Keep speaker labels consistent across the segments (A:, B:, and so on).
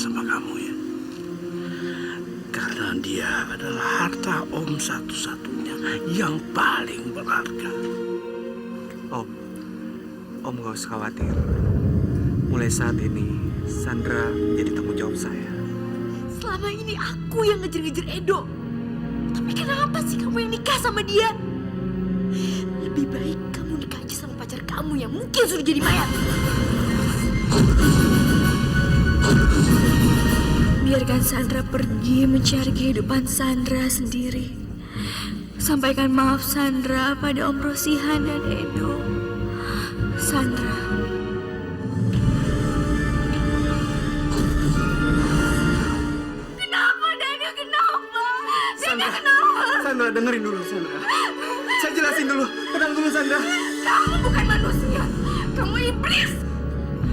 A: sama kamu ya. Karena dia adalah harta Om satu-satunya yang paling berharga.
B: Om gak usah khawatir. Mulai saat ini, Sandra jadi tanggung jawab saya.
C: Selama ini aku yang ngejar-ngejar Edo. Tapi kenapa sih kamu yang nikah sama dia? Lebih baik kamu nikah aja sama pacar kamu yang mungkin sudah jadi mayat. Biarkan Sandra pergi mencari kehidupan Sandra sendiri. Sampaikan maaf Sandra pada Om Rosihan dan Edo. Sandra. Kenapa, Dada? Kenapa? Dada, kenapa?
B: Sandra, dengerin dulu, Sandra. Saya jelasin dulu. Tenang dulu, Sandra.
C: Kamu bukan manusia. Kamu iblis.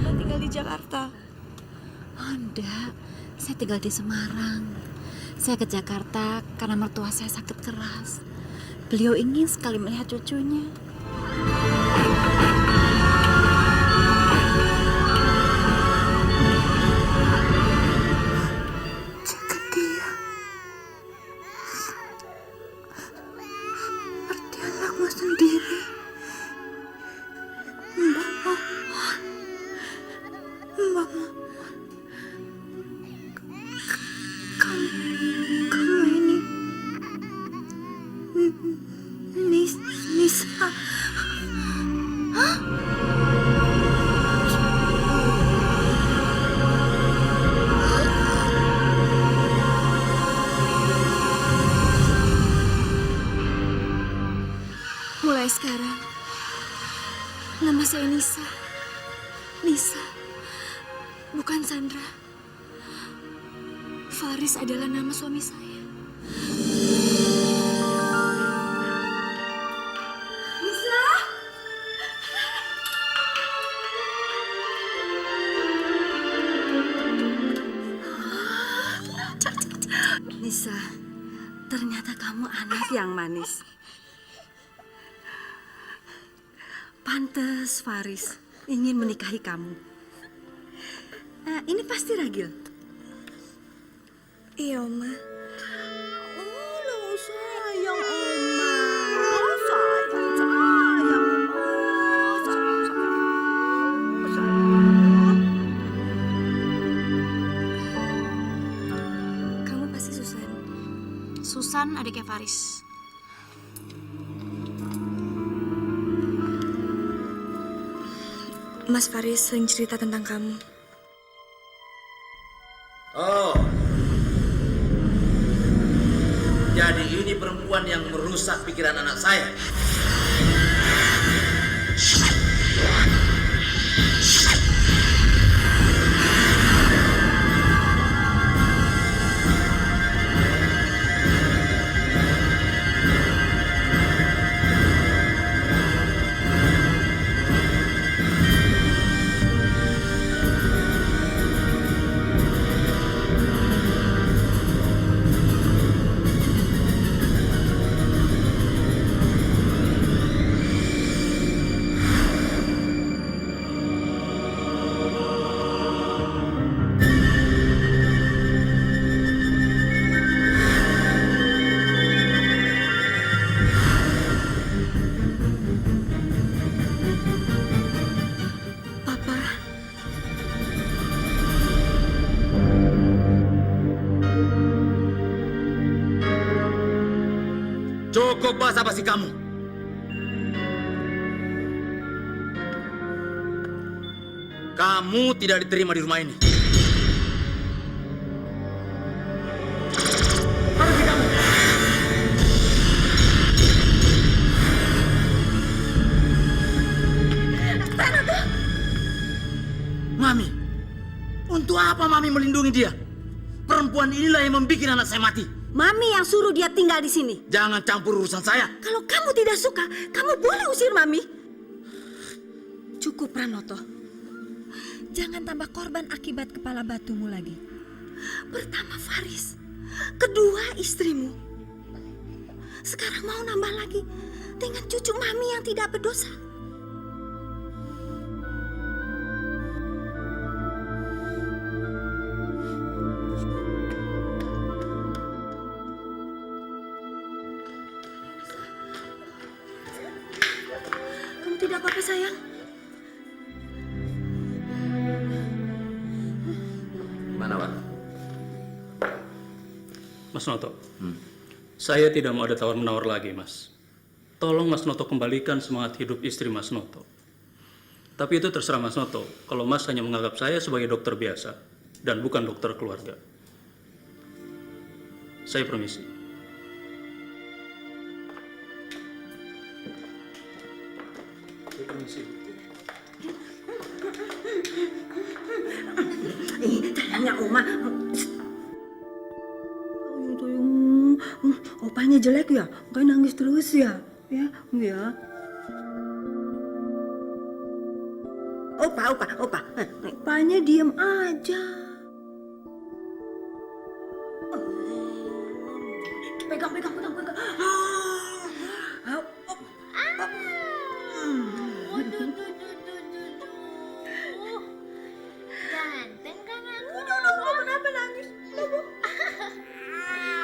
C: Anda tinggal di Jakarta.
D: Oh, enggak. Saya tinggal di Semarang. Saya ke Jakarta karena mertua saya sakit keras. Beliau ingin sekali melihat cucunya.
C: Jaga dia. Seperti anakmu sendiri. Mbak. Kamu ini Nisa. Mulai sekarang, nama saya Nisa. Nisa, bukan Sandra. Faris adalah nama suami saya. Nisa!
D: Nisa, ternyata kamu anak yang manis. Pantes Faris ingin menikahi kamu. Ini pasti Ragil.
C: Iya, Oma.
D: Oh, sayang Oma. Oh, sayang.
C: Kamu pasti Susan.
E: Susan adiknya Faris.
C: Mas Faris sering cerita tentang kamu.
F: Oh, jadi ini perempuan yang merusak pikiran anak saya.
C: Papa,
F: Cukup basa-basi kamu. Kamu tidak diterima di rumah ini. Pergi kamu. Mami, untuk apa Mami melindungi dia? Perempuan inilah yang membuat anak saya mati.
D: Mami yang suruh dia tinggal di sini.
F: Jangan campur urusan saya.
D: Kalau kamu tidak suka, kamu boleh usir Mami. Cukup Pranoto. Jangan tambah korban akibat kepala batumu lagi. Pertama Faris, kedua istrimu. Sekarang mau nambah lagi dengan cucu Mami yang tidak berdosa. apa sayang?
G: Mana, Pak?
H: Mas Noto, saya tidak mau ada tawar-menawar lagi, Mas. Tolong Mas Noto kembalikan semangat hidup istri Mas Noto. Tapi itu terserah Mas Noto, kalau Mas hanya menganggap saya sebagai dokter biasa dan bukan dokter keluarga. Saya permisi. Saya permisi.
D: Sayangnya Oma. Tuyung, opanya jelek ya? Kayak nangis terus ya? Ya. Opa. Opanya diem aja. Pegang.
C: Ganteng kan aku?
D: Kenapa nangis?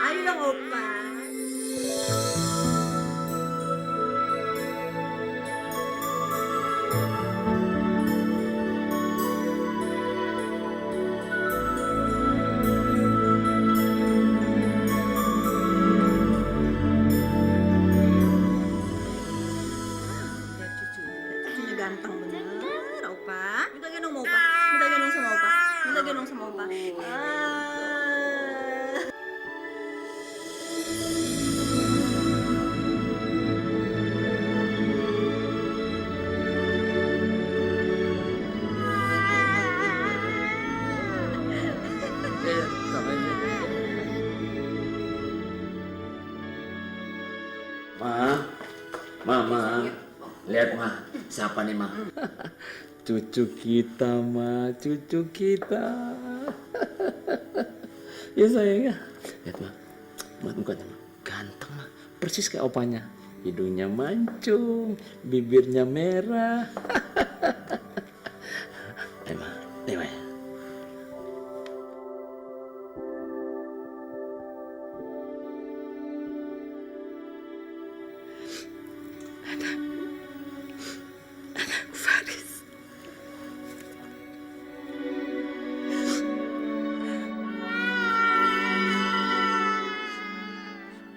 D: Ayo dong Opa. Cucunya ganteng bener, Opa. Minta gendong sama Opa. Minta gendong sama Opa.
G: Ma, lihat Ma, siapa nih Ma? Cucu kita Ma, cucu kita. Ya sayang ya. Lihat Ma, mukanya Ma, ganteng Ma, persis kayak opanya. Hidungnya mancung, bibirnya merah. Nih Ma.
D: Faris.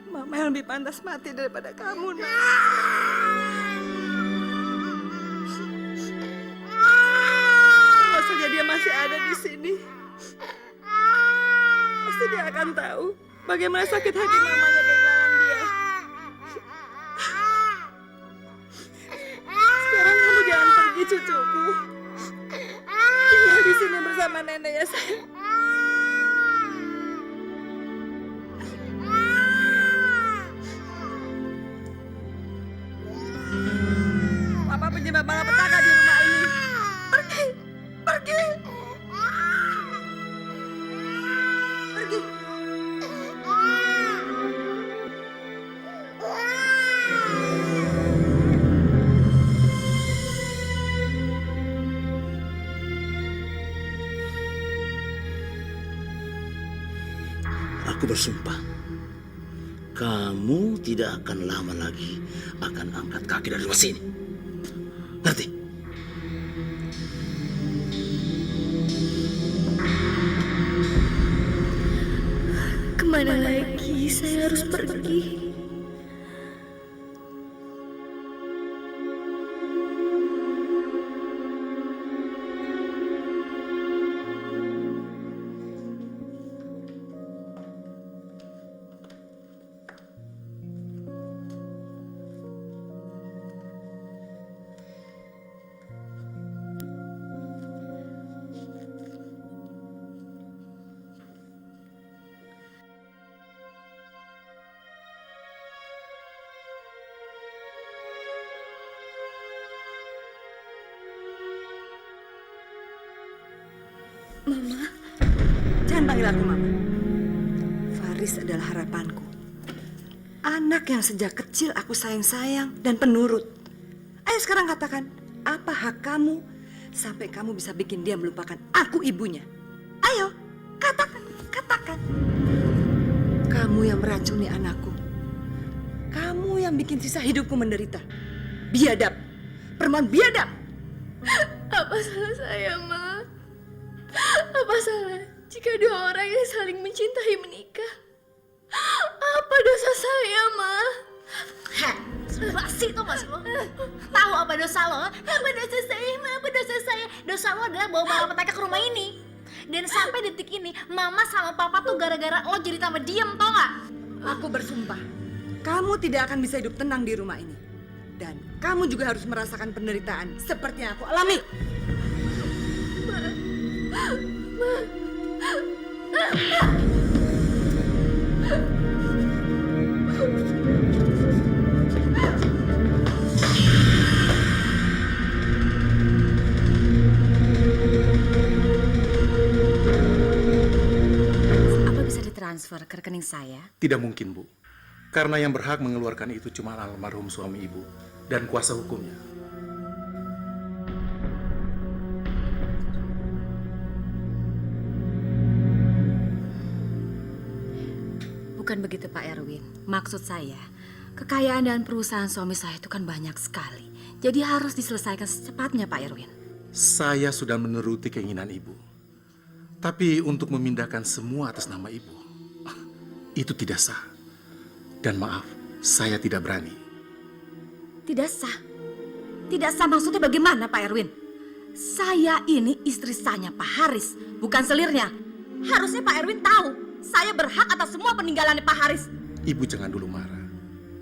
D: Mama yang lebih pantas mati daripada kamu, Nak. Kalau saja dia masih ada di sini, pasti dia akan tahu bagaimana sakit hati mamanya kehilangan dia. Sekarang kamu jangan pergi, cucuku. Tinggal di sini bersama nenek ya, sayang. Papa penyebab malapetaka di rumah ini. Pergi.
F: Aku bersumpah, kamu tidak akan lama lagi akan angkat kaki dari rumah sini. Ngerti?
C: Kemana lagi saya harus pergi?
D: Mama, jangan panggil aku Mama. Faris adalah harapanku. Anak yang sejak kecil aku sayang-sayang dan penurut. Ayo sekarang katakan, apa hak kamu sampai kamu bisa bikin dia melupakan aku ibunya? Ayo, katakan. Kamu yang meracuni anakku. Kamu yang bikin sisa hidupku menderita. Biadab, perempuan biadab.
C: Apa salah saya, Ma? Apa salah jika dua orang yang saling mencintai menikah? Apa dosa saya, Ma?
D: Heh, basi tuh mas lo. Tahu apa dosa lo?
C: Apa dosa saya, Ma? Apa dosa saya?
D: Dosa lo adalah bawa malapetaka ke rumah ini. Dan sampai detik ini, mama sama papa tuh gara-gara lo jadi tambah diem, tau gak?
I: Aku bersumpah, kamu tidak akan bisa hidup tenang di rumah ini. Dan kamu juga harus merasakan penderitaan seperti yang aku alami.
D: Apa bisa ditransfer ke rekening saya?
J: Tidak mungkin, Bu. Karena yang berhak mengeluarkan itu cuma almarhum suami Ibu dan kuasa hukumnya.
D: Bukan begitu Pak Erwin. Maksud saya, kekayaan dan perusahaan suami saya itu kan banyak sekali. Jadi harus diselesaikan secepatnya Pak Erwin.
J: Saya sudah menuruti keinginan Ibu. Tapi untuk memindahkan semua atas nama Ibu, itu tidak sah. Dan maaf, saya tidak berani.
D: Tidak sah. Tidak sah maksudnya bagaimana Pak Erwin? Saya ini istri sahnya Pak Haris, bukan selirnya. Harusnya Pak Erwin tahu, saya berhak atas semua peninggalan Pak Haris.
J: Ibu jangan dulu marah.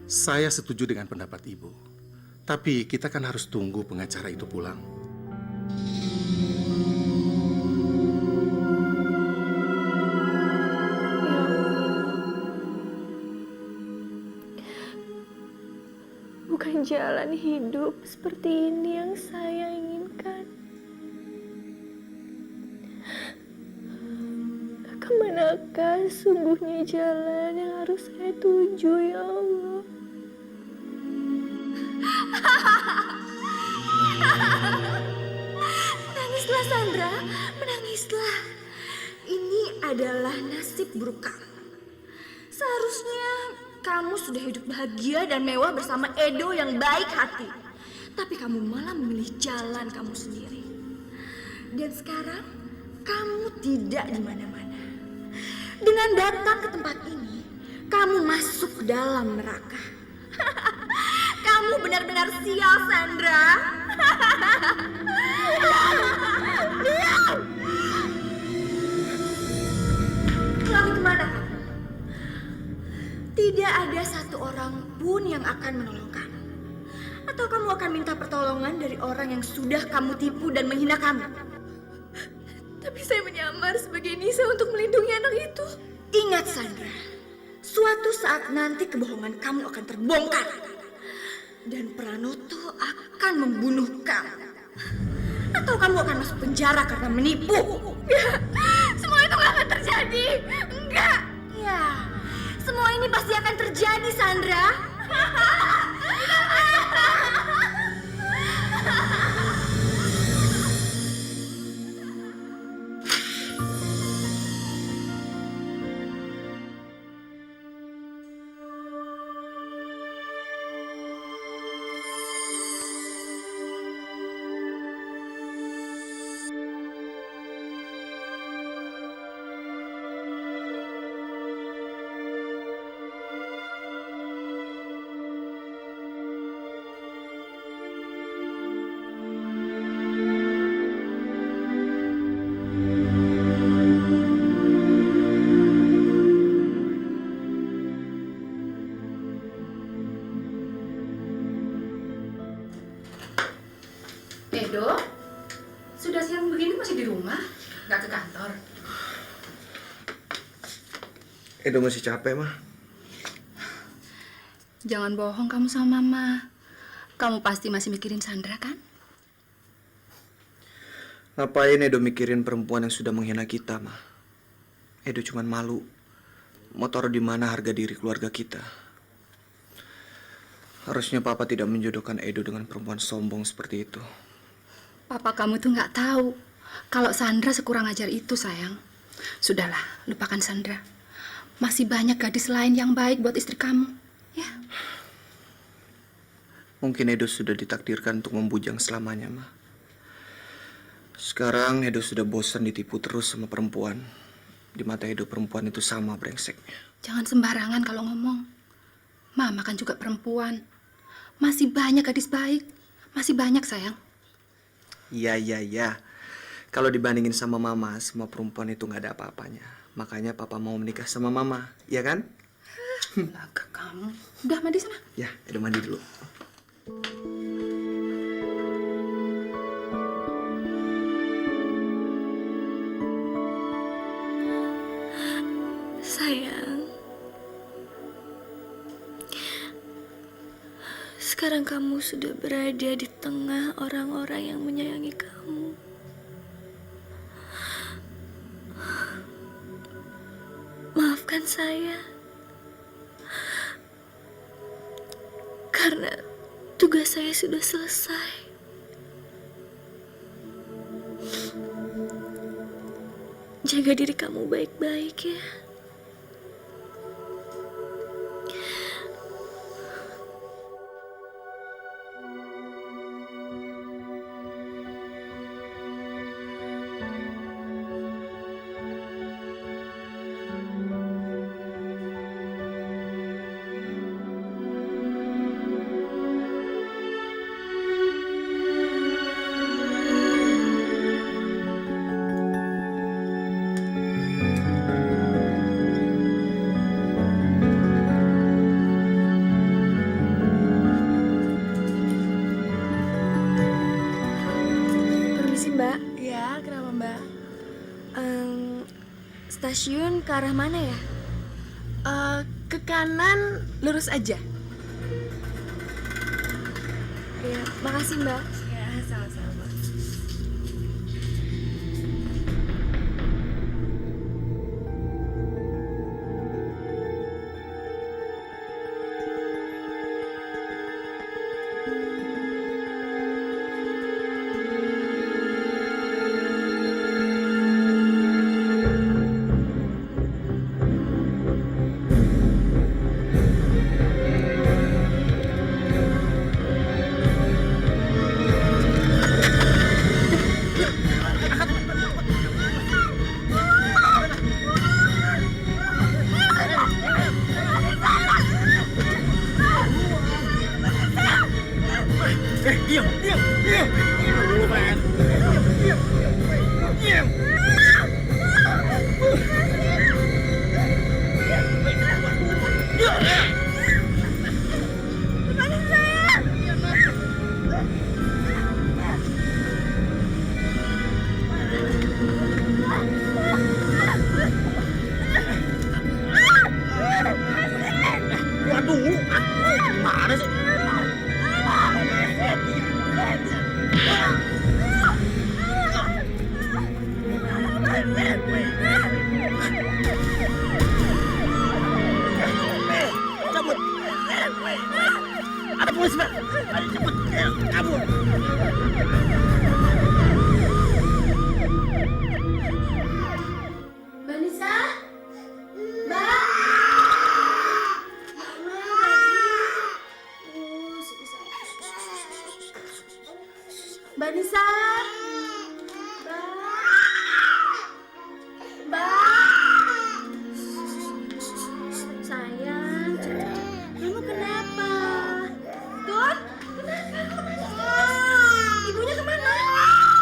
J: Saya setuju dengan pendapat Ibu. Tapi kita kan harus tunggu pengacara itu pulang.
C: Bukan jalan hidup seperti ini yang saya inginkan. Kemanakah sungguhnya jalan yang harus saya tuju, ya Allah?
D: Menangislah Sandra, menangislah. Ini adalah nasib buruk kamu. Seharusnya kamu sudah hidup bahagia dan mewah bersama Edo yang baik hati. Tapi kamu malah memilih jalan kamu sendiri. Dan sekarang kamu tidak di mana-mana. Dengan datang ke tempat ini, kamu masuk ke dalam neraka. Kamu benar-benar sial, Sandra. Lalu kemana kamu? Tidak ada satu orang pun yang akan menolong kamu. Atau kamu akan minta pertolongan dari orang yang sudah kamu tipu dan menghina kamu.
C: Tapi saya menyamar sebagai Nisa untuk melindungi anak itu.
D: Ingat Sandra, suatu saat nanti kebohongan kamu akan terbongkar. Dan Pranoto akan membunuh kamu. Atau kamu akan masuk penjara karena menipu.
C: Enggak, semua itu nggak akan terjadi. Enggak.
D: Ya, semua ini pasti akan terjadi, Sandra.
C: Edo, sudah siang begini masih di rumah? Nggak ke kantor?
B: Edo masih capek, Mah.
C: Jangan bohong kamu sama Mama. Kamu pasti masih mikirin Sandra, kan?
B: Ngapain Edo mikirin perempuan yang sudah menghina kita, Mah? Edo cuman malu. Mau taruh di mana harga diri keluarga kita? Harusnya Papa tidak menjodohkan Edo dengan perempuan sombong seperti itu.
C: Papa kamu tuh nggak tahu kalau Sandra sekurang ajar itu, sayang. Sudahlah, lupakan Sandra. Masih banyak gadis lain yang baik buat istri kamu, ya.
B: Mungkin Edo sudah ditakdirkan untuk membujang selamanya, Ma. Sekarang Edo sudah bosan ditipu terus sama perempuan. Di mata Edo perempuan itu sama brengseknya.
K: Jangan sembarangan kalau ngomong. Mama kan juga perempuan. Masih banyak gadis baik. Masih banyak, sayang.
B: Iya. Kalau dibandingin sama Mama, semua perempuan itu nggak ada apa-apanya. Makanya Papa mau menikah sama Mama, ya kan?
K: Laga kamu. Udah mandi sana.
B: Ya, Edo mandi dulu.
C: Sayang, sekarang kamu sudah berada di tengah orang-orang yang menyayangi kamu. Maafkan saya, karena tugas saya sudah selesai. Jaga diri kamu baik-baik ya. Permisi Mbak.
E: Ya, kenapa Mbak?
C: Stasiun ke arah mana ya?
E: Ke kanan, lurus aja.
C: Ya, makasih Mbak.
E: Ya, sama-sama.
C: Mbak Nisa? Mbak Nisa? Sayang, kamu kenapa? Tut, kenapa? Ibunya kemana?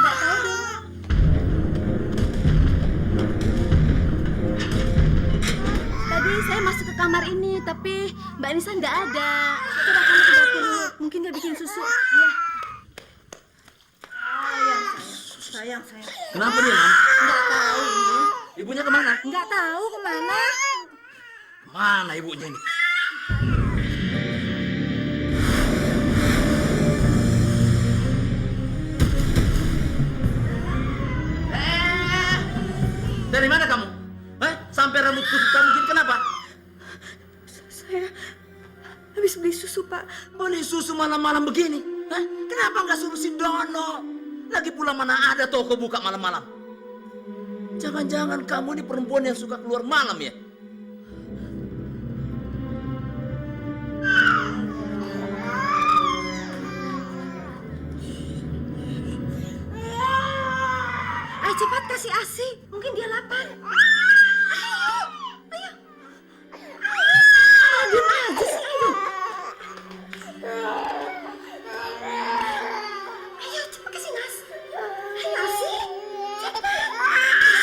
C: Nggak tahu dong. Tadi saya masuk ke kamar ini, tapi Mbak Nisa nggak ada. Coba kamu ke dapur dulu, mungkin dia bikin susu. Iya.
F: Sayang. Kenapa dia, Mam?
C: Nggak tahu ini.
F: Ibunya kemana?
C: Nggak tahu kemana.
F: Mana ibunya ini? Dari mana kamu? Sampai rambut kusut kamu gini kenapa?
C: Saya habis beli susu, Pak.
F: Beli susu malam-malam begini? Kenapa nggak suruh si Dono? Lagi pula mana ada toko buka malam-malam? Jangan-jangan kamu ini perempuan yang suka keluar malam ya?
D: cepat kasih ASI. Mungkin dia lapar. Ayo. Ayo. Diam aja sih, ayo. Ayo, cepat kasih Nas. Ayo, ASI. Cepat.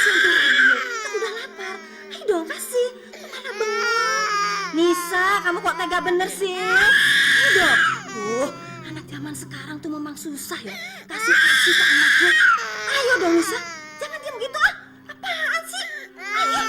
D: Sebentar aja. Kan udah lapar. Ayo dong, kasih. Mana bengong. Nisa, kamu kok tega bener sih? Ayo dong. Anak zaman sekarang tuh memang susah ya. Kasih ASI ke anaknya. Ayo dong, Nisa. Jangan diam gitu ah. Apaan sih? Ayo.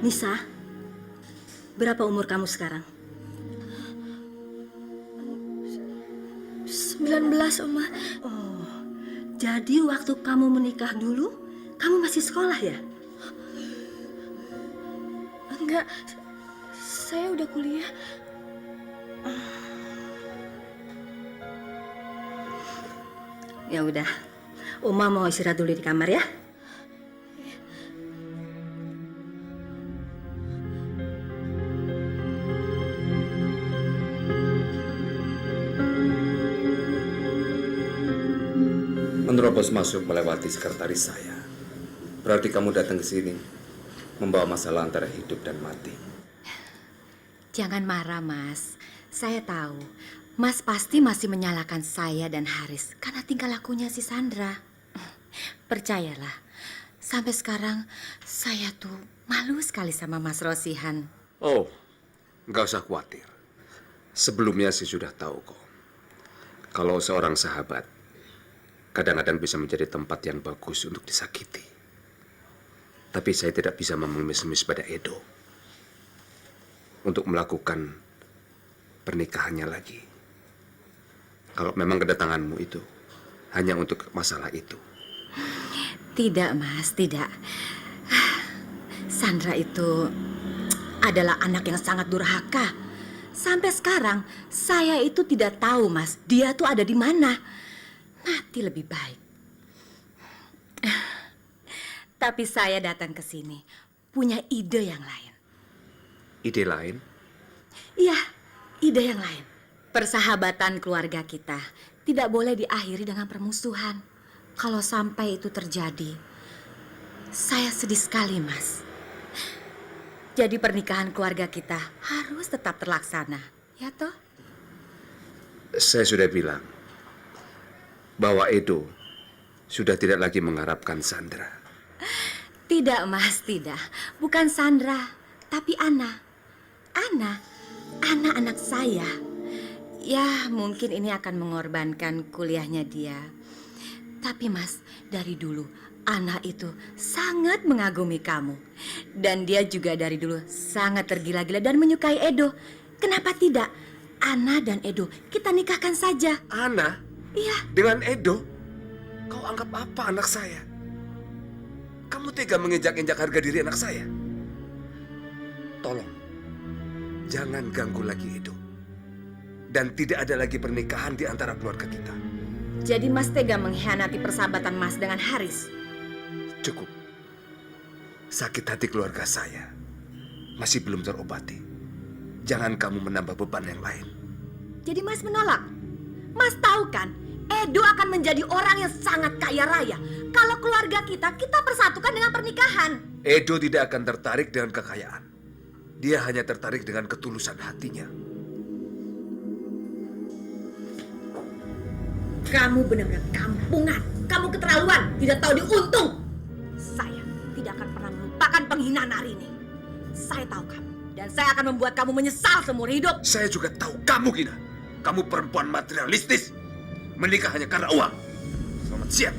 D: Nisa, berapa umur kamu sekarang?
C: 19, Oma.
D: Oh, jadi waktu kamu menikah dulu, kamu masih sekolah ya?
C: Enggak, saya udah kuliah.
D: Ya udah, Oma mau istirahat dulu di kamar ya.
L: Menerobos masuk melewati sekretaris saya. Berarti kamu datang ke sini membawa masalah antara hidup dan mati.
C: Jangan marah, Mas. Saya tahu, Mas pasti masih menyalahkan saya dan Haris karena tingkah lakunya si Sandra. Percayalah, sampai sekarang saya tuh malu sekali sama Mas Rosihan.
L: Oh, nggak usah khawatir. Sebelumnya saya sudah tahu kok. Kalau seorang sahabat kadang-kadang bisa menjadi tempat yang bagus untuk disakiti. Tapi saya tidak bisa mengemis-emis pada Edo untuk melakukan pernikahannya lagi. Kalau memang kedatanganmu itu hanya untuk masalah itu.
C: Tidak, Mas, tidak. Sandra itu adalah anak yang sangat durhaka. Sampai sekarang saya itu tidak tahu, Mas, dia tuh ada di mana. Mati lebih baik. Tapi saya datang ke sini punya ide yang lain.
L: Ide lain?
C: Iya, ide yang lain. Persahabatan keluarga kita tidak boleh diakhiri dengan permusuhan. Kalau sampai itu terjadi, saya sedih sekali, Mas. Jadi pernikahan keluarga kita harus tetap terlaksana, ya toh?
L: Saya sudah bilang bahwa Edo sudah tidak lagi mengharapkan Sandra.
C: Tidak, Mas, tidak. Bukan Sandra, tapi Ana. Ana, anak saya. Ya, mungkin ini akan mengorbankan kuliahnya dia. Tapi, Mas, dari dulu Ana itu sangat mengagumi kamu. Dan dia juga dari dulu sangat tergila-gila dan menyukai Edo. Kenapa tidak? Ana dan Edo, kita nikahkan saja.
L: Ana?
C: Iya.
L: Dengan Edo? Kau anggap apa anak saya? Kamu tega menginjak-injak harga diri anak saya? Tolong, jangan ganggu lagi Edo. Dan tidak ada lagi pernikahan di antara keluarga kita.
C: Jadi Mas tega mengkhianati persahabatan Mas dengan Haris?
L: Cukup. Sakit hati keluarga saya masih belum terobati. Jangan kamu menambah beban yang lain.
C: Jadi Mas menolak? Mas tahu kan, Edo akan menjadi orang yang sangat kaya raya. Kalau keluarga kita persatukan dengan pernikahan.
L: Edo tidak akan tertarik dengan kekayaan. Dia hanya tertarik dengan ketulusan hatinya.
C: Kamu benar-benar kampungan. Kamu keterlaluan, tidak tahu diuntung. Saya tidak akan pernah melupakan penghinaan hari ini. Saya tahu kamu, dan saya akan membuat kamu menyesal seumur hidup.
L: Saya juga tahu kamu, Gina. Kamu perempuan materialistis. Menikah hanya karena uang. Selamat siang.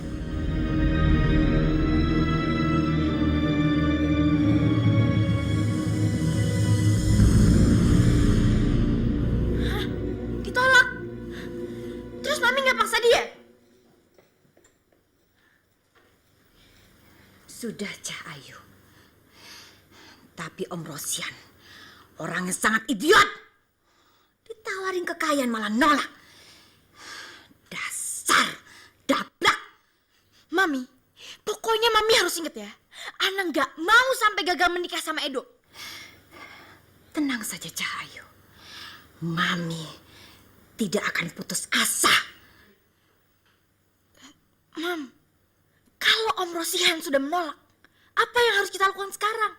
C: Hah? Ditolak? Terus Mami nggak paksa dia? Sudah, Cah Ayu. Tapi Om Rosian, orang yang sangat idiot. Ditawarin kekayaan malah nolak. Dasar dablak.
D: Mami, pokoknya Mami harus inget ya. Ana nggak mau sampai gagal menikah sama Edo.
C: Tenang saja Cahayu. Mami tidak akan putus asa.
D: Mam, kalau Om Rosihan sudah menolak, apa yang harus kita lakukan sekarang?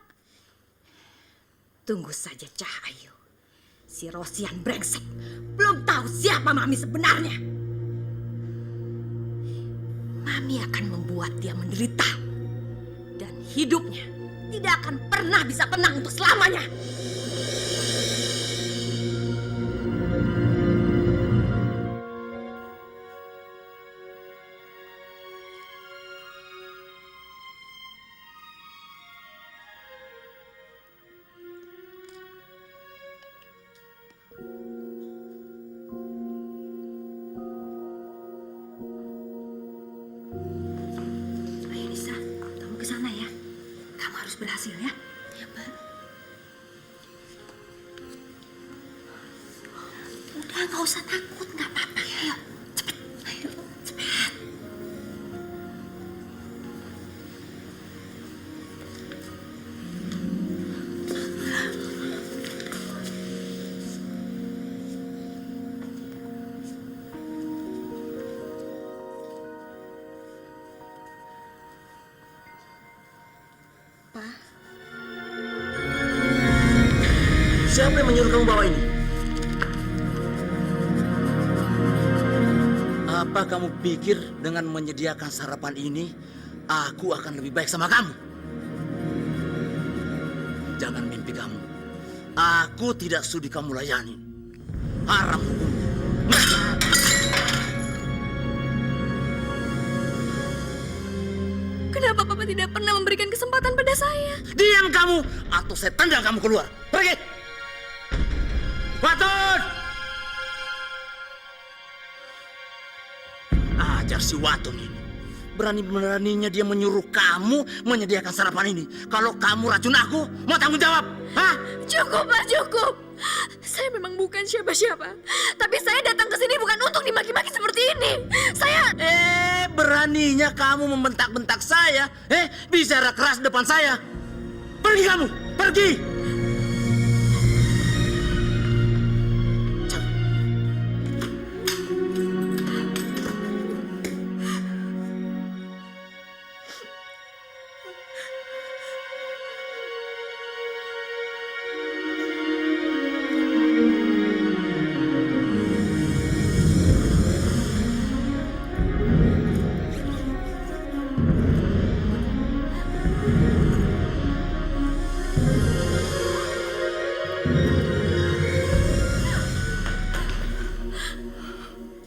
C: Tunggu saja Cahayu. Si Rosian brengsek belum tahu siapa Mami sebenarnya. Mami akan membuat dia menderita. Dan hidupnya tidak akan pernah bisa tenang untuk selamanya. Ayo Nisa, kamu ke sana ya. Kamu harus berhasil ya. Ya, Mbak.
D: Udah, nggak usah takut, nggak apa-apa. Ayo, cepet. Ayo, cepet.
F: Siapa yang menyuruh kamu bawa ini? Apa kamu pikir dengan menyediakan sarapan ini, aku akan lebih baik sama kamu? Jangan mimpi kamu. Aku tidak sudi kamu layani. Haram hukumnya.
D: Kenapa Papa tidak pernah memberikan kesempatan pada saya?
F: Diam kamu, atau saya tendang kamu keluar. Pergi! Watun! Ajar si Watun ini. Berani-beraninya dia menyuruh kamu menyediakan sarapan ini. Kalau kamu racun aku, mau tanggung jawab? Hah?
D: Cukup, Pak, cukup. Saya memang bukan siapa-siapa. Tapi saya datang ke sini bukan untuk dimaki-maki seperti ini. Saya...
F: Beraninya kamu membentak-bentak saya. Bicara keras depan saya. Pergi kamu, pergi!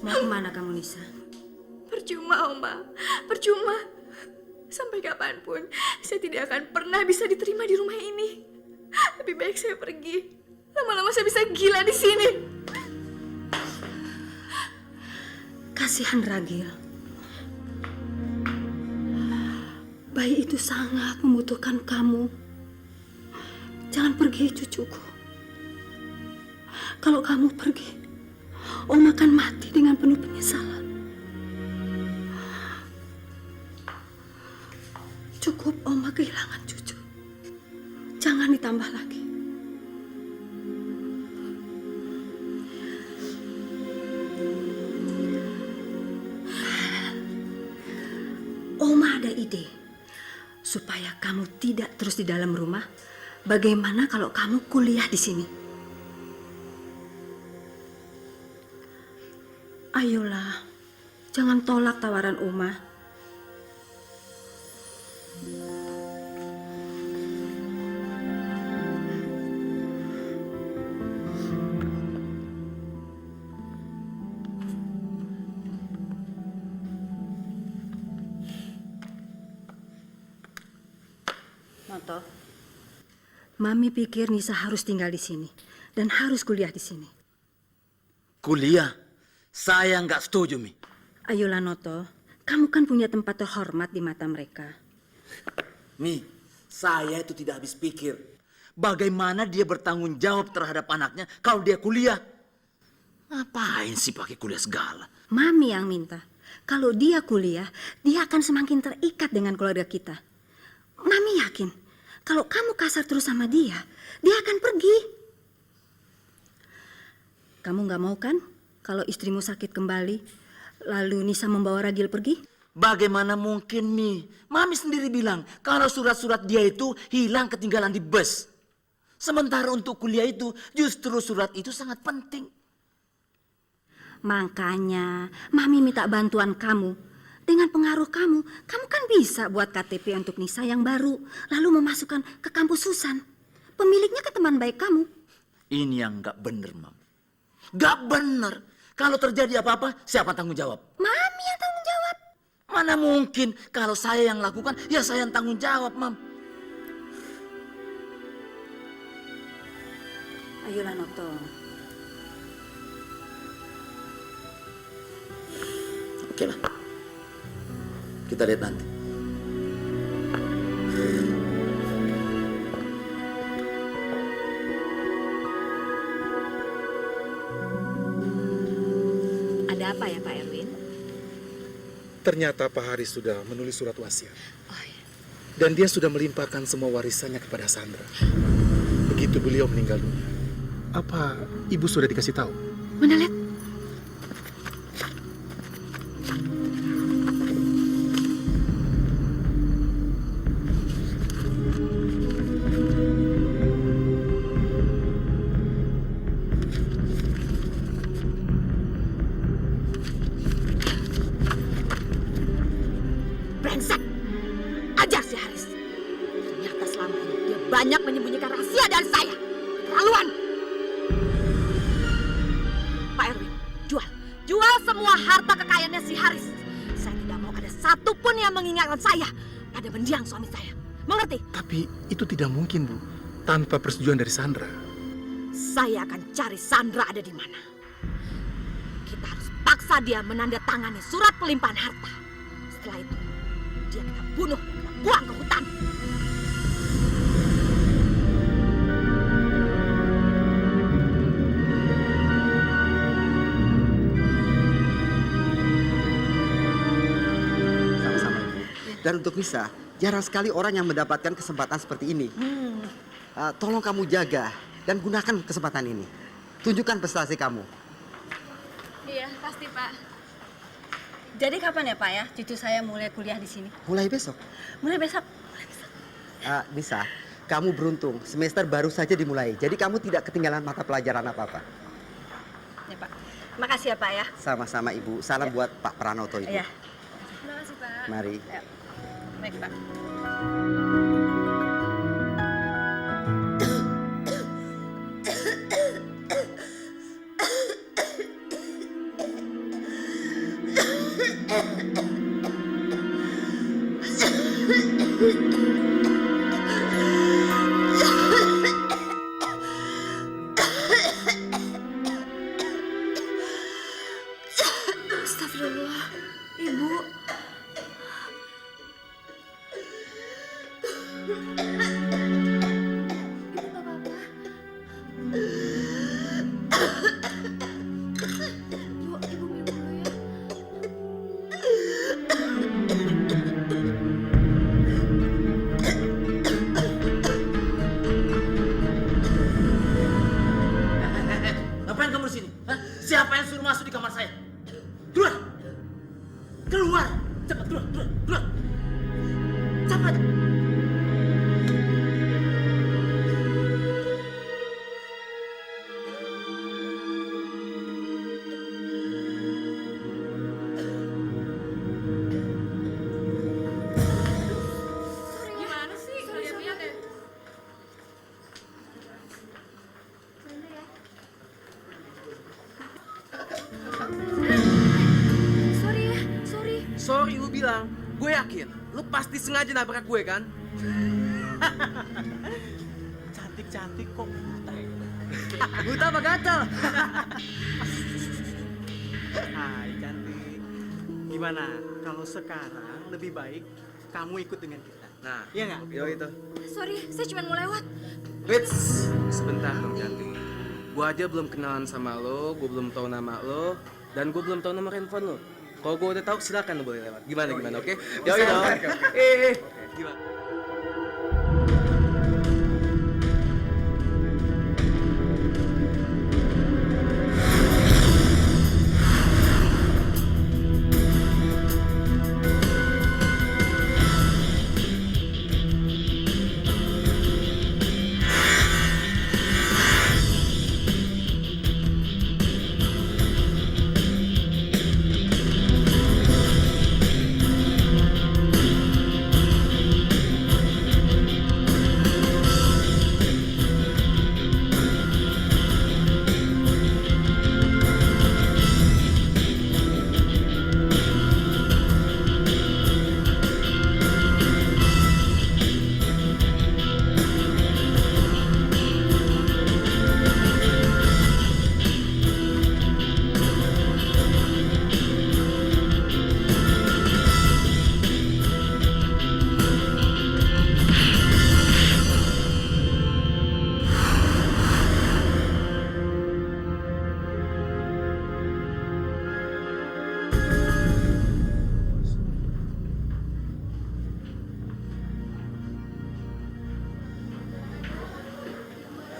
C: Mau kemana kamu Nisa?
D: Percuma, Oma. Percuma. Sampai kapanpun, saya tidak akan pernah bisa diterima di rumah ini. Lebih baik saya pergi. Lama-lama saya bisa gila di sini.
C: Kasihan Ragil. Bayi itu sangat membutuhkan kamu. Jangan pergi cucuku. Kalau kamu pergi, Om akan mati dengan penuh penyesalan. Cukup Oma kehilangan cucu. Jangan ditambah lagi. Oma ada ide. Supaya kamu tidak terus di dalam rumah, bagaimana kalau kamu kuliah di sini? Ayolah, jangan tolak tawaran Oma. Noto, Mami pikir Nisa harus tinggal di sini dan harus kuliah di sini.
F: Kuliah? Saya nggak setuju, Mi.
C: Ayolah Noto, kamu kan punya tempat terhormat di mata mereka.
F: Mi, saya itu tidak habis pikir. Bagaimana dia bertanggung jawab terhadap anaknya kalau dia kuliah? Ngapain sih pakai kuliah segala?
D: Mami yang minta. Kalau dia kuliah, dia akan semakin terikat dengan keluarga kita. Mami yakin, kalau kamu kasar terus sama dia akan pergi. Kamu gak mau kan kalau istrimu sakit kembali, lalu Nisa membawa Ragil pergi?
F: Bagaimana mungkin nih? Mami sendiri bilang kalau surat-surat dia itu hilang ketinggalan di bus. Sementara untuk kuliah itu justru surat itu sangat penting.
D: Makanya Mami minta bantuan kamu. Dengan pengaruh kamu kan bisa buat KTP untuk Nisa yang baru, lalu memasukkan ke kampus Susan. Pemiliknya kan teman baik kamu.
F: Ini yang gak bener, Mam. Gak bener. Kalau terjadi apa-apa, siapa tanggung jawab?
D: Mami yang tanggung jawab.
F: Mana mungkin kalau saya yang lakukan, ya saya yang tanggung jawab, Mam.
D: Ayolah Noto.
F: Oke lah. Kita lihat nanti.
D: Ada apa ya Pak Erwin?
J: Ternyata Pak Haris sudah menulis surat wasiat. Dan dia sudah melimpahkan semua warisannya kepada Sandra. Begitu beliau meninggal dunia. Apa ibu sudah dikasih tahu?
D: Mana lihat? Brengsek! Ajar si Haris. Ternyata selama ini dia banyak menyembunyikan rahasia dari saya. Keterlaluan! Pak Erwin, jual semua harta kekayaannya si Haris. Saya tidak mau ada satupun yang mengingatkan saya pada mendiang suami saya. Mengerti?
J: Tapi itu tidak mungkin, Bu. Tanpa persetujuan dari Sandra.
D: Saya akan cari Sandra ada di mana. Kita harus paksa dia menandatangani surat pelimpahan harta. Setelah itu, dia kita bunuh dan kita buang ke hutan.
M: Sama-sama, Ibu. Dan untuk Nisa, jarang sekali orang yang mendapatkan kesempatan seperti ini. Tolong kamu jaga dan gunakan kesempatan ini. Tunjukkan prestasi kamu.
E: Iya, pasti Pak.
D: Jadi kapan ya Pak ya cucu saya mulai kuliah di sini?
M: Mulai besok.
D: Mulai besok.
M: Nisa, kamu beruntung. Semester baru saja dimulai. Jadi kamu tidak ketinggalan mata pelajaran apa-apa.
D: Ya Pak. Makasih ya Pak ya.
M: Sama-sama, Ibu. Salam buat Pak Pranoto, Ibu.
D: Iya.
E: Terima kasih Pak.
M: Mari.
D: Ya. Baik Pak.
E: Astagfirullah, Ibu.
F: Ngapain kamu di sini? Hah? Siapa yang suruh masuk di kamar saya? Keluar! Keluar! Cepat keluar, keluar, keluar! Cepat!
E: Gimana sih? Lihat-lihat deh.
D: Sorry ya, sorry.
B: Sorry lu bilang, gue yakin lu pasti sengaja nabrak gue kan?
F: Cantik-cantik kok buta ya?
B: Buta apa gatal?
N: Hai cantik. Gimana kalau sekarang lebih baik kamu ikut dengan kita?
B: Nah,
N: Iya nggak?
B: yo itu.
D: Sorry, saya cuma mau lewat.
B: Wits, sebentar dong cantik. Gua aja belum kenalan sama lo, gua belum tahu nama lo, dan gua belum tahu nomor handphone lo. Kalau gua udah tahu silakan lo boleh lewat. Gimana, oke? Yoi dong. Gimana?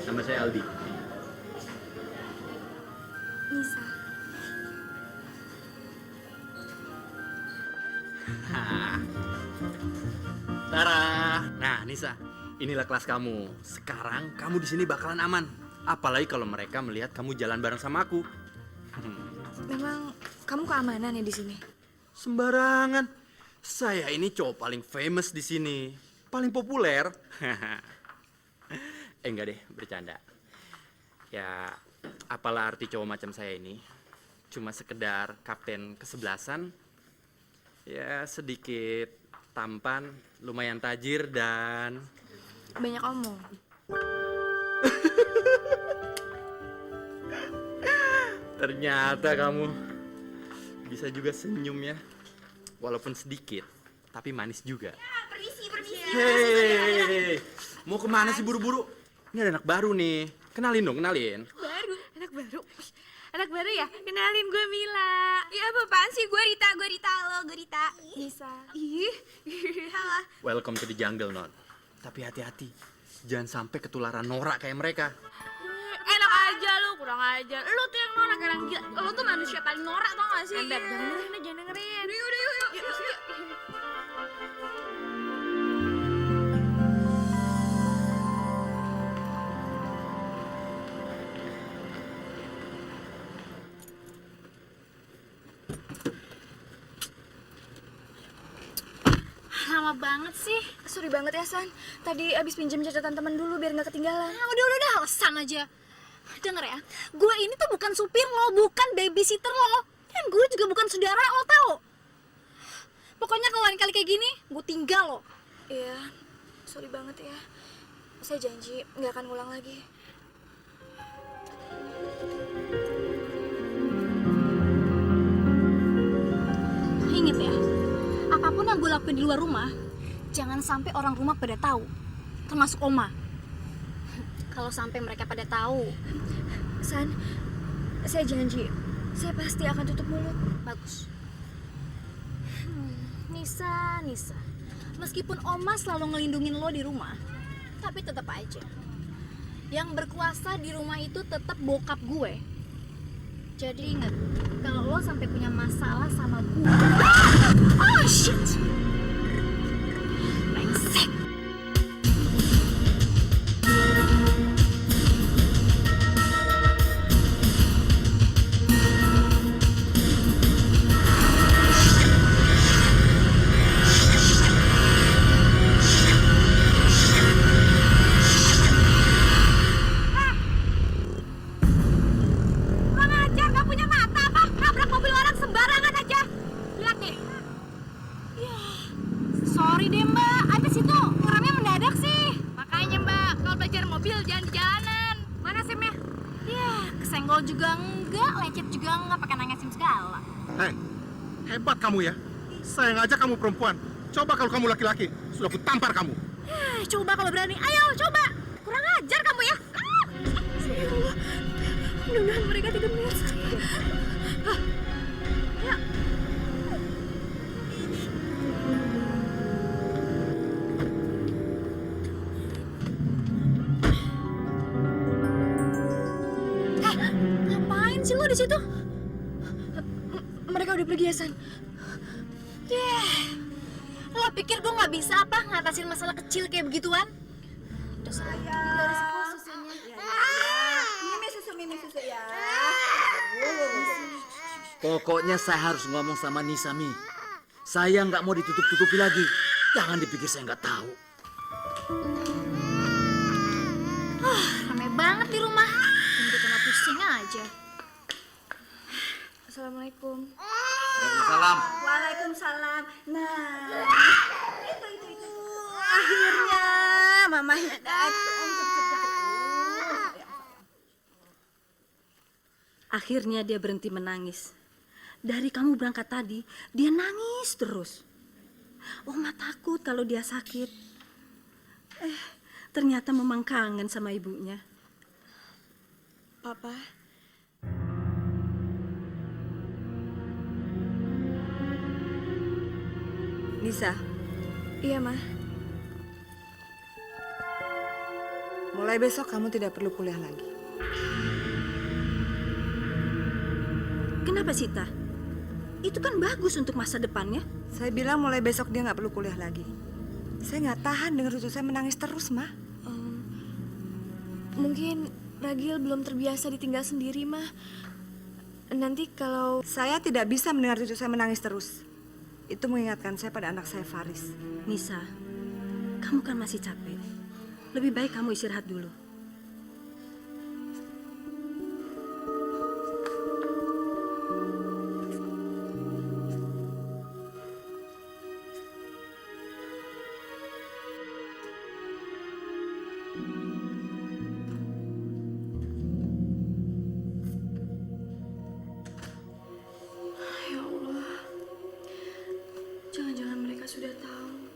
G: Nama saya Aldi.
E: Nisa.
N: Tara. Nah, Nisa, inilah kelas kamu. Sekarang kamu di sini bakalan aman. Apalagi kalau mereka melihat kamu jalan bareng sama aku.
E: Memang kamu keamanan ya di sini?
N: Sembarangan. Saya ini cowok paling famous di sini. Paling populer. Enggak deh, bercanda. Ya, apalah arti cowok macam saya ini? Cuma sekedar kapten kesebelasan. Ya, sedikit tampan, lumayan tajir, dan...
E: Banyak omong.
N: Ternyata kamu bisa juga senyum ya. Walaupun sedikit, tapi manis juga.
E: Permisi.
N: Hei, mau kemana sih buru-buru? Ini ada anak baru nih. Kenalin dong, kenalin.
E: Anak baru ya? Kenalin, gue Mila. Iya, apaan sih? Gue Rita. Halo, gue Rita. Nisa. Ih, halo.
N: Welcome to the jungle, Non. Tapi hati-hati, jangan sampai ketularan norak kayak mereka.
E: Enak aja lu, kurang ajar. Lu tuh yang norak, orang gila. Lu tuh manusia paling norak, tau gak sih? Jangan dengerin. Yuk. Lama banget sih. Sorry banget ya, San. Tadi abis pinjam catatan teman dulu biar nggak ketinggalan.
O: Udah, alasan aja. Denger ya, gue ini tuh bukan supir lo, bukan babysitter lo. Dan gue juga bukan saudara lo, tau? Pokoknya kalau lain kali kayak gini, gue tinggal lo.
E: Iya, sorry banget ya. Saya janji nggak akan ngulang lagi.
O: Ingat ya, apapun yang gue lakuin di luar rumah, jangan sampai orang rumah pada tahu, termasuk Oma. Kalau sampai mereka pada tahu,
E: San, saya janji, saya pasti akan tutup mulut.
O: Bagus. Nisa, meskipun Oma selalu ngelindungin lo di rumah, tapi tetap aja, yang berkuasa di rumah itu tetap bokap gue. Jadi ingat, kalau lo sampai punya masalah sama gue, oh shit, brengsek. Sorry deh mbak, abis itu ngeremnya mendadak sih.
E: Makanya mbak, kalau belajar mobil jangan di jalanan. Mana SIM-nya?
O: Ya, kesenggol juga enggak, lecet juga enggak, pakai nanya SIM segala.
J: Hei, hebat kamu ya. Saya ngajak kamu perempuan. Coba kalau kamu laki-laki, sudah ku tampar kamu.
O: Coba kalau berani, ayo coba. Kurang ajar
D: di situ? Mereka udah pergi ya, San?
O: Lo pikir gue nggak bisa apa ngatasin masalah kecil kayak begituan? Udah sayang.
D: Mimi susu ya.
F: Pokoknya saya harus ngomong sama Nisa, Mi. Saya nggak mau ditutup-tutupi lagi. Jangan dipikir saya nggak tahu.
O: Rame banget di rumah. Tunggu kena pusing aja.
D: Assalamualaikum.
F: Waalaikumsalam.
D: Waalaikumsalam. Nah, itu. Akhirnya Mama datang.
C: Akhirnya dia berhenti menangis. Dari kamu berangkat tadi, dia nangis terus. Oma takut kalau dia sakit. Ternyata memang kangen sama ibunya.
D: Papa.
I: Nisa,
D: Iya, Ma.
I: mulai besok kamu tidak perlu kuliah lagi.
C: Kenapa Sita? Itu kan bagus untuk masa depannya.
I: Saya bilang mulai besok dia nggak perlu kuliah lagi. Saya nggak tahan dengar cucu saya menangis terus, Ma.
D: Mungkin Ragil belum terbiasa ditinggal sendiri, Ma. Nanti kalau...
I: Saya tidak bisa mendengar cucu saya menangis terus. Itu mengingatkan saya pada anak saya, Faris.
C: Nisa, kamu kan masih capek. Lebih baik kamu istirahat dulu.
D: Ya Allah, jangan-jangan mereka sudah tahu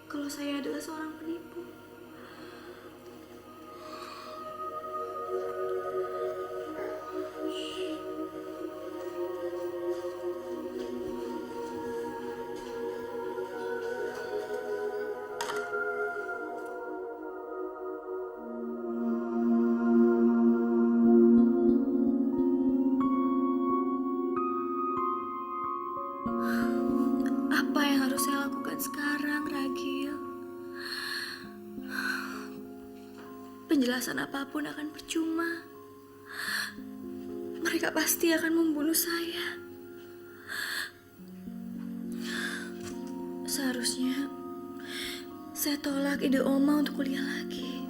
D: kalau saya adalah seorang penipu. Apa yang harus saya lakukan sekarang, Ragil? Penjelasan apapun akan percuma. Mereka pasti akan membunuh saya. Seharusnya saya tolak ide Oma untuk kuliah lagi.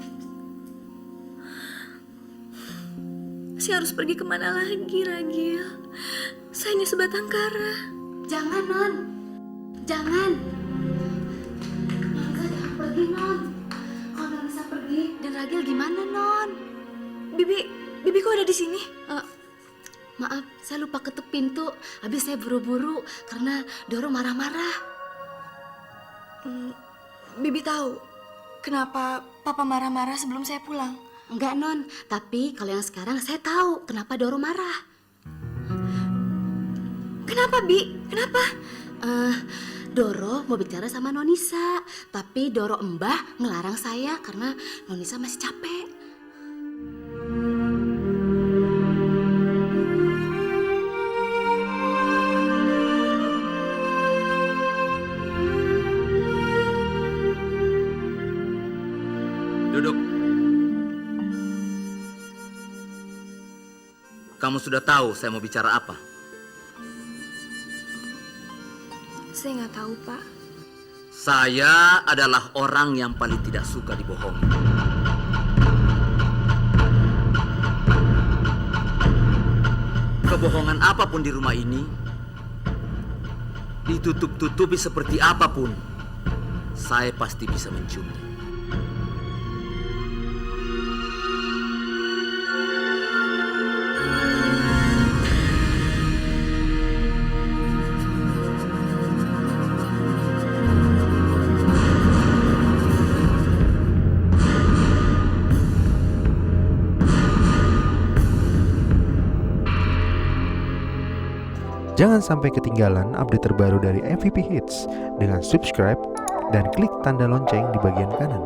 D: Saya harus pergi kemana lagi, Ragil? Saya hanya sebatang kara.
K: Jangan, Non. Jangan. Enggak, jangan pergi, Non. Kalau Non bisa pergi, dan Ragil gimana, Non?
D: Bibi kok ada di sini?
K: Maaf, saya lupa ketuk pintu. Habis saya buru-buru karena Doro marah-marah.
D: Bibi tahu kenapa Papa marah-marah sebelum saya pulang?
K: Enggak, Non. Tapi kalau yang sekarang saya tahu kenapa Doro marah.
D: Kenapa, Bi? Kenapa?
K: Doro mau bicara sama Nonisa, tapi Doro Mbah ngelarang saya karena Nonisa masih capek.
F: Duduk. Kamu sudah tahu saya mau bicara apa?
D: Saya nggak tahu, Pak.
F: Saya adalah orang yang paling tidak suka dibohongi. Kebohongan apapun di rumah ini, ditutup-tutupi seperti apapun, saya pasti bisa menciumnya.
P: Jangan sampai ketinggalan update terbaru dari MVP Hits dengan subscribe dan klik tanda lonceng di bagian kanan.